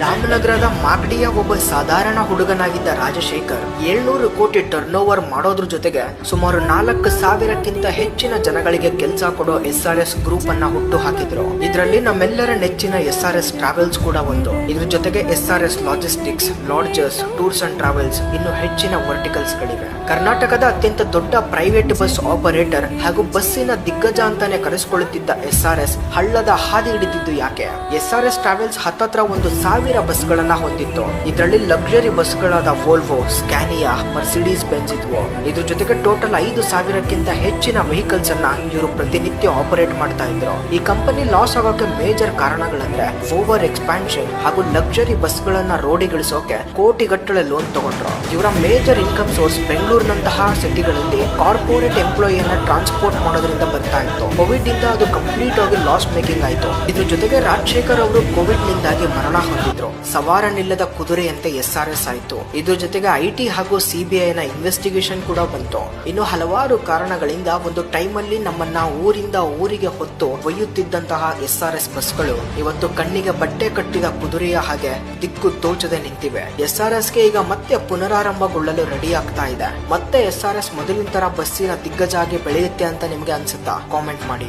ರಾಮನಗರದ ಮಾಗಡಿಯ ಒಬ್ಬ ಸಾಧಾರಣ ಹುಡುಗನಾಗಿದ್ದ ರಾಜಶೇಖರ್ 700 ಕೋಟಿ ಟರ್ನ್ ಓವರ್ ಮಾಡೋದ್ರ ಜೊತೆಗೆ ಸುಮಾರು 4,000ಕ್ಕಿಂತ ಹೆಚ್ಚಿನ ಜನಗಳಿಗೆ ಕೆಲಸ ಕೊಡೋ SRS ಗ್ರೂಪ್ ಅನ್ನ ಹುಟ್ಟು ಹಾಕಿದ್ರು. ಇದರಲ್ಲಿ ನಮ್ಮೆಲ್ಲರ ನೆಚ್ಚಿನ SRS ಟ್ರಾವೆಲ್ಸ್ ಕೂಡ ಒಂದು. ಇದ್ರ ಜೊತೆಗೆ SRS logistics, lodges, tours and travels ಇನ್ನು ಹೆಚ್ಚಿನ ವರ್ಟಿಕಲ್ಸ್ ಗಳಿವೆ. ಕರ್ನಾಟಕದ ಅತ್ಯಂತ ದೊಡ್ಡ ಪ್ರೈವೇಟ್ ಬಸ್ ಆಪರೇಟರ್ ಹಾಗೂ ಬಸ್ಸಿನ ದಿಗ್ಗಜ ಅಂತಾನೆ ಕರೆಸಿಕೊಳ್ಳುತ್ತಿದ್ದ SRS ಹಳ್ಳದ ಹಾದಿ ಹಿಡಿದಿದ್ದು ಯಾಕೆ? SRS ಟ್ರಾವೆಲ್ಸ್ ಹತ್ತತ್ರ 1,000 ಬಸ್ಗಳನ್ನ ಹೊಂದಿತ್ತು. ಇದರಲ್ಲಿ ಲಕ್ಸುರಿ ಬಸ್ಗಳಾದ ವೋಲ್ವೋ, ಸ್ಕ್ಯಾನಿಯಾ, ಮರ್ಸಿಡೀಸ್ ಬೆಂಜ್ ಇದ್ವು. ಇದ್ರ ಜೊತೆಗೆ ಟೋಟಲ್ 5,000ಕ್ಕಿಂತ ಹೆಚ್ಚಿನ ವೆಹಿಕಲ್ಸ್ ಅನ್ನ ಇವರು ಪ್ರತಿನಿತ್ಯ ಆಪರೇಟ್ ಮಾಡ್ತಾ ಇದ್ರು. ಈ ಕಂಪನಿ ಲಾಸ್ ಆಗೋಕೆ ಮೇಜರ್ ಕಾರಣಗಳಂದ್ರೆ ಓವರ್ ಎಕ್ಸ್ಪಾನ್ಷನ್ ಹಾಗೂ ಲಕ್ಸುರಿ ಬಸ್ಗಳನ್ನ ರೋಡಿಗಿಳಿಸೋಕೆ ಕೋಟಿಗಟ್ಟಲೆ ಲೋನ್ ತಗೊಂಡ್ರು. ಇವರ ಮೇಜರ್ ಇನ್ಕಮ್ ಸೋರ್ಸ್ ಬೆಂಗಳೂರಿನಂತಹ ಸಿಟಿಗಳಲ್ಲಿ ಕಾರ್ಪೊರೇಟ್ ಎಂಪ್ಲಾಯಿಯನ್ನ ಟ್ರಾನ್ಸ್ಪೋರ್ಟ್ ಮಾಡೋದ್ರಿಂದ ಬರ್ತಾ ಇತ್ತು. ಕೋವಿಡ್ ಇಂದ ಅದು ಕಂಪ್ಲೀಟ್ ಆಗಿ ಲಾಸ್ ಮೇಕಿಂಗ್ ಆಯ್ತು. ಇದ್ರ ಜೊತೆಗೆ ರಾಜಶೇಖರ್ ಅವರು ಕೋವಿಡ್ ನಿಂದಾಗಿ ಮರಣ ಹೊಂದಿದ್ರು. ಸವಾರನಿಲ್ಲದ ಕುದುರೆಯಂತೆ SRS ಆಯ್ತು. ಇದ್ರ ಜೊತೆಗೆ IT ಹಾಗೂ CBI ನ ಇನ್ವೆಸ್ಟಿಗೇಷನ್ ಕೂಡ ಬಂತು. ಇನ್ನು ಹಲವಾರು ಕಾರಣಗಳಿಂದ ಒಂದು ಟೈಮ್ ಅಲ್ಲಿ ನಮ್ಮನ್ನ ಊರಿಂದ ಊರಿಗೆ ಹೊತ್ತು ಒಯ್ಯುತ್ತಿದ್ದಂತಹ SRS ಬಸ್ಗಳು ಇವತ್ತು ಕಣ್ಣಿಗೆ ಬಟ್ಟೆ ಕಟ್ಟಿದ ಕುದುರೆಯ ಹಾಗೆ ದಿಕ್ಕು ತೋಚದೆ ನಿಂತಿವೆ. SRS ಗೆ ಈಗ ಮತ್ತೆ ಪುನರಾರಂಭಗೊಳ್ಳಲು ರೆಡಿ ಆಗ್ತಾ ಇದೆ. ಮತ್ತೆ SRS ಮೊದಲಿನ ತರ ಬಸ್ಸಿನ ದಿಗ್ಗಜ ಆಗಿ ಬೆಳೆಯುತ್ತೆ ಅಂತ ನಿಮ್ಗೆ ಅನ್ಸುತ್ತಾ? ಕಾಮೆಂಟ್ ಮಾಡಿ.